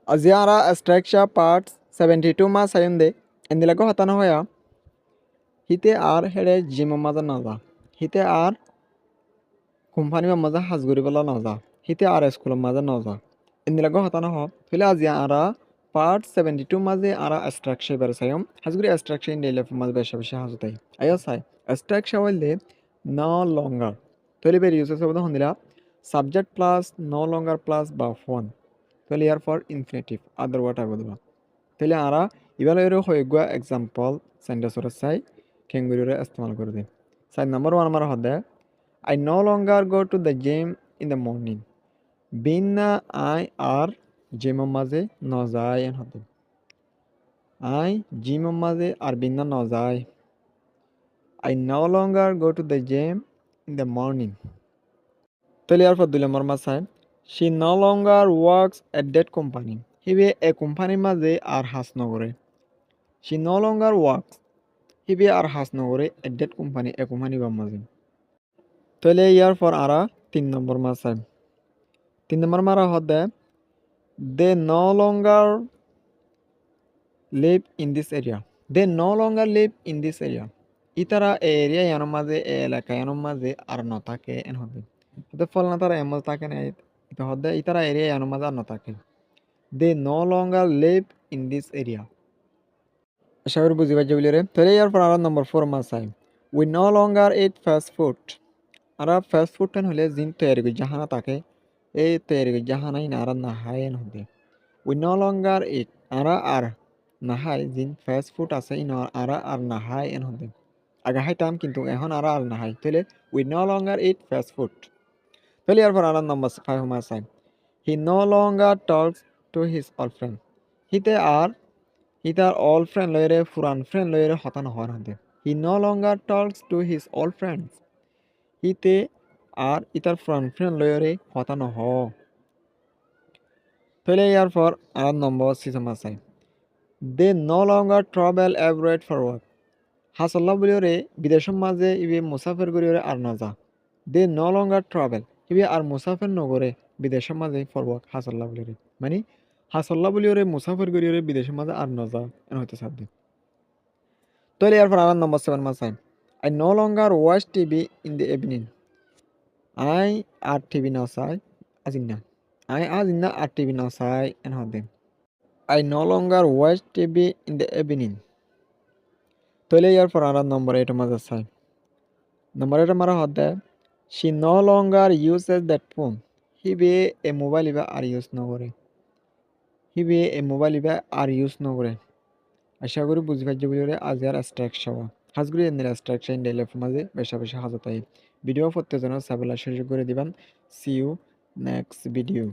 Aziara structure parts 72 ma sayunde endilago hatana hoya hite ar hede jimo maza naza hite ar company বা মাঝে হাজগুড়ি বলা নজা হিতে আর school মাঝে নজা ইন্দিলাগো হতানো হ ফিলে আজিয়া আরা পার্ট 72 মাঝে আরা স্ট্রাকচার বের Saim Hajguri structure in daily মাঝে বেশা বেশা হাজতাই আয়া সাই স্ট্রাকচার হইলে নো লঙ্গার তৈলি বের ইউজ সবদ হন্দিলা subject plus no longer plus বা ফোন তৈলি ইয়ার ফর ইনফিনিটিভ আদার ওয়াট আগদবা তৈলি আরা ইবাল এর হইগুয়া এক্সাম্পল সেন্টেন্সর সাই কেঙ্গুরিরে ইস্তেমাল করে দিন সাই নাম্বার 1 আমার হদে I no longer go to the gym in the morning. Binna I are gym maze no jai en hote. I gym maze ar binna no jai. I no longer go to the gym in the morning. Teliar for dulemar masai. She no longer works at that company. Hibe a company maze ar has no gore. She no longer works. Hibe ar has no gore at that company a company ba maze. Tele ইয়ার পর আরা 3 নম্বর মাসে 3 নম্বর মারা হদে they no longer live in this area. They no longer live in this area. ইতারা এই area ইয়ানোর মাঝে এই এলাকা ইয়ানোর মাঝে আর ন থাকে এন হবে এটা ফল না তারা এমন থাকে না এটা হদে ইতারা এরিয়া ইয়ানোর মাঝে আর ন থাকে they no longer live in this area. আশা করি বুঝি পাইছে বলি রে তাহলে ইয়ার পর আরা নম্বর 4 মাসে we no longer eat fast food. Ara fast food ten হলে জিন তৈরি করে জাহানা তাকে এই তৈরি করে জাহানাই না আর না হাই এন হবে উই নো লঙ্গার ইট আরা আর না হাই জিন ফাস্ট ফুড আছে ইন আরা আর না হাই এন হবে আগে হাইতাম কিন্তু এখন আরা আর না হাই তাহলে we no longer eat fast food তাহলে এরপর আর নম্বর 5 মাস আই he no longer talks to his all friend হিতে আর হিতার অল ফ্রেন্ড লয়রে পুরান ফ্রেন্ড লয়রে হতানো হওয়ার হবে he no longer talks to his all friends হিতে আর ইতার ফ্রেন্ড লয়রে হতানো হ তাহলে ইয়ার পর আর নম্বর 6 মাস আই they no longer travel abroad for work হাসল্লা বলিওরে বিদেশের মাঝে ইবে মুসাফির করিওরে আর না যা দে নো লঙ্গার ট্রাভেল ইবে আর মুসাফির নগরে বিদেশের মাঝে ফর ওয়ার্ক হাসল্লা বলিওরে মানে হাসল্লা বলিওরে মুসাফির করিওরে বিদেশের মাঝে আর না যা এন হইতে সাধ্য তাহলে ইয়ার পর আর নম্বর 7 মাস আই আই no longer watch TV in the evening আই আর টিভি না চাই আজিনা আই আজিনা আর টিভি না চাই এন হদে I no longer watch TV in the evening. তাহলে ইয়ার পর আর নম্বর 8 মাঝে চাই নম্বর 8 মারা হদে she no longer uses that phone. হিবে এ মোবাইল ইবা আর ইউজ নকরে হিবে এ মোবাইল ইবা আর ইউজ নকরে আশা করি বুঝি পাইছে বলে আজ আর স্ট্রাকচার হাজগুলি এর স্ট্রাকচার ইন ডেইলি মাঝে বেশা বেশা হাজতাই ভিডিও প্রত্যেকজনের সাবলা শেষ করে দিবেন সি ইউ নেক্সট ভিডিও